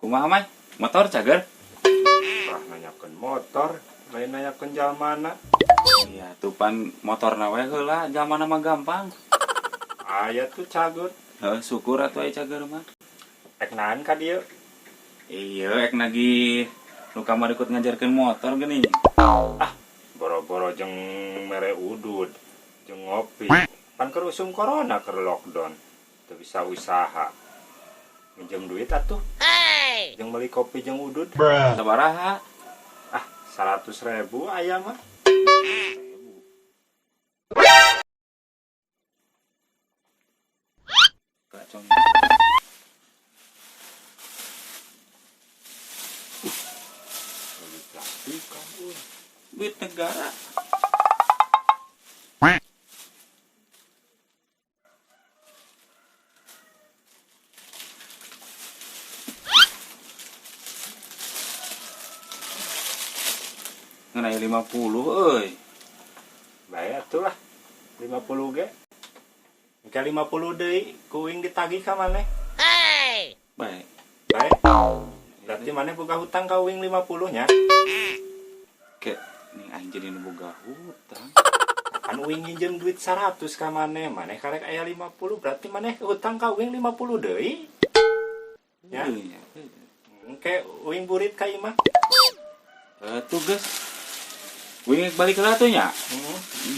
Kumaha mah? Motor cager? Lah nanyakeun motor, lain nanyakeun jalmana. Iya, tuh pan motorna we heula, jamanna mah gampang. Aya tuh cager. Heuh, syukur atuh aya cager mah. Ek nahan ka dieu? Iya, ek nagi nu kamari ikut ngajarkeun motor geuning. Ah, boro-boro jeung mere udud, jeung ngopi. Pan keur usum corona keur lockdown. Teu bisa usaha. Minjem duit atuh. Jeung beli kopi jeung udud. Sabaraha? Ah, 100.000 aya mah. Kacong. Beli plastik kan euy. Duit negara. Ngenai 50 euy. Bae atuh lah. 50 ge. Engke 50 deui kuing ditagih ka maneh. Baik. Bae. Berarti maneh boga hutang ka uing 50 nya. Ke ning aing jadi nu boga hutang. Kan uing nginjem duit 100 ka maneh, maneh karek aya 50, berarti maneh hutang ka uing 50 deui. Ya. Iya. Engke uing burit ka imah. Tugas. Wing balik heula atuh nya.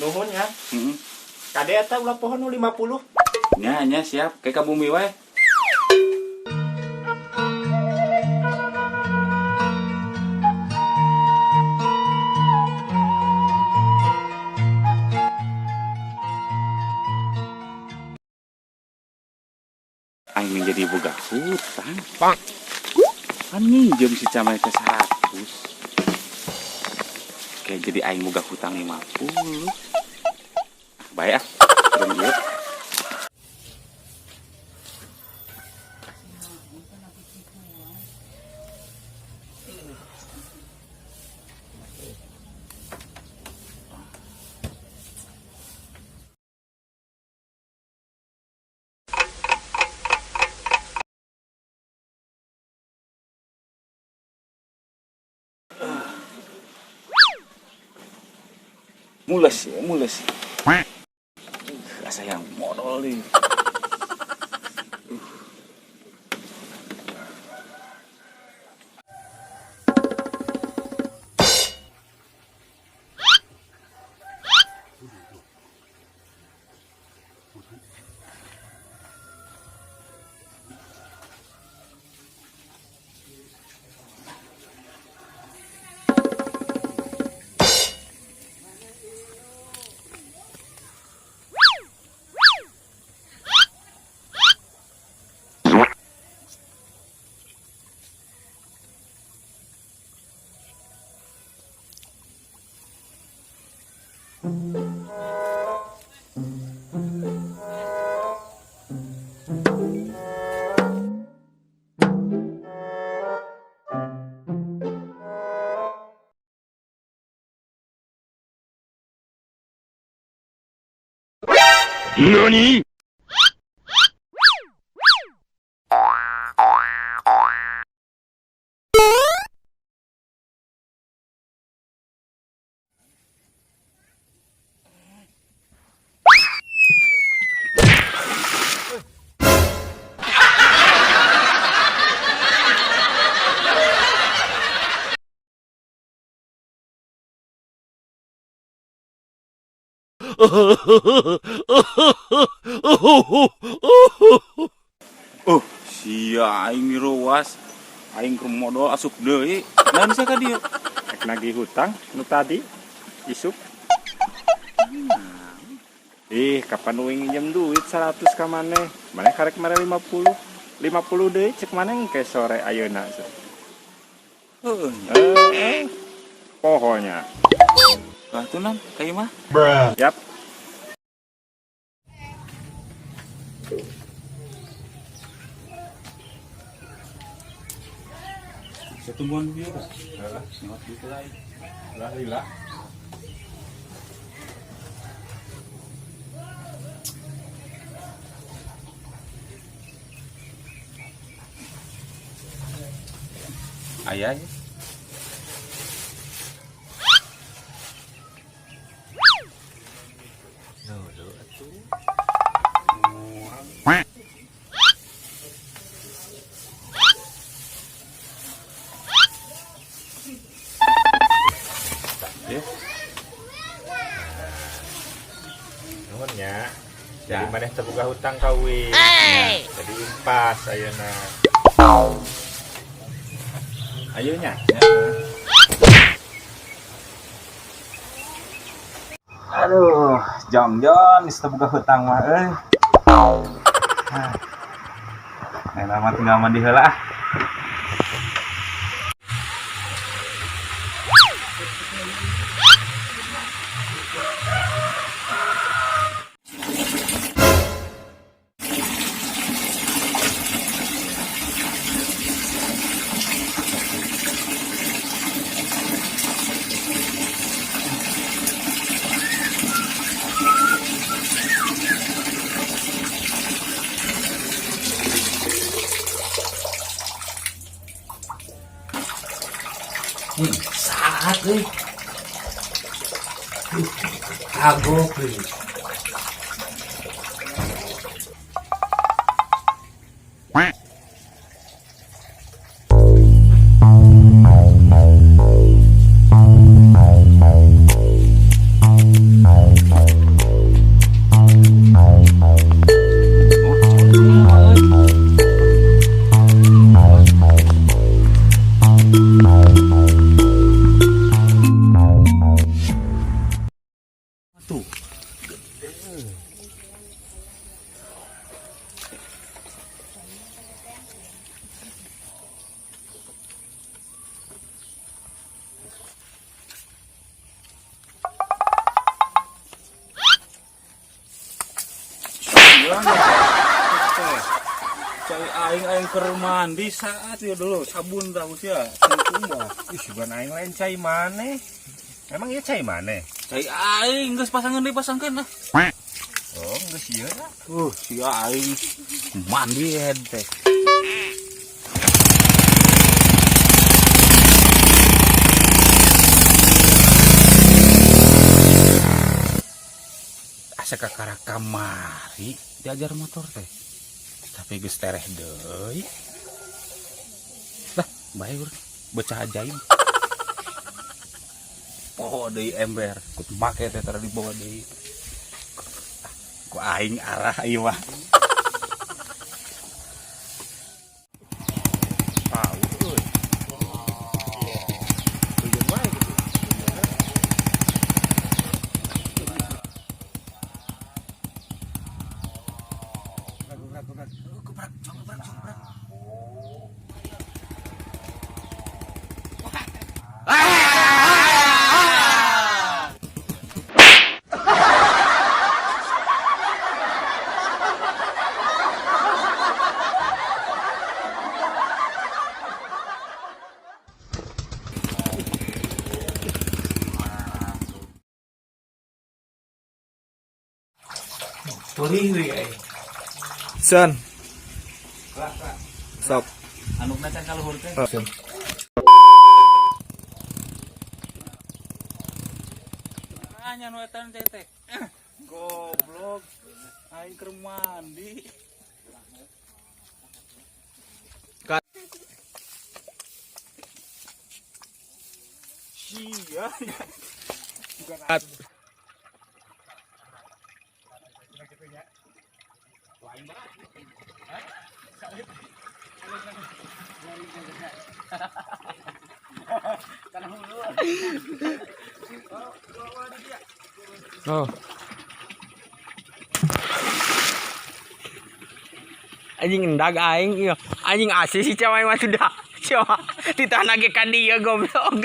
Nuhun ya. Heeh. Kade eta ulah pohon nu 50. Nya siap ke ka bumi wae. Aing menjadi boga hutang. Kan minjem si Camay ke 100. Kayak jadi aing boga hutang 50. Baik ah. Belum ieu. Mules. Asa yang modal nih. NANI?! Sia aing mirowas. Aing keur modal asup deui. Naon sia ka dieu? Ek nagih hutang nu tadi isuk. Kapan uing nginjem duit 100 ka maneh? Maneh karek mere 50. 50 deui cek maneh engke sore ayeuna. Pohonya. Lah tuh nam, ka imah. Yap. Setumbuhan dia kan? Lewat itu lain. Alhamdulillah. Ayahnya. Nuhunnya. Jadi maneh terbuka hutang kawin. Jadi impas ayeuna. Ayonya. Aduh, Jong geus teu boga hutang mah euy. Mah tinggal mandi heula ah. Saat euy. Kagok euy. Tuh. Cai aing keur mandi saat ya dulu sabun dah ya. Ih, bukan aing lain cai maneh. Emang ieu cai maneh? Cai aing geus pasangan deui pasangkeun nah. Oh, geus ieu lah. Si aing mandi teh. Asa kakara kamari diajar motor teh. Tapi geus tereh deui. Lah, bae urang bocah ajaib. Oh, deui ember, kut make teh tara dibawa deui. Ku aing arah ieu mah. Tahu euy. Tujuan wae gitu. Teuing euy ai. Sen. Sok. Anu can kaluhur teh. Anya nu eta teh. Goblok. Aing keur mandi. Sia. Bukan Oh. Anjing endag aing ieu. Anjing asli si cewek mah sudah. Coba ditah nage ka dieu goblok.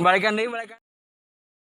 Balikan deui balikan.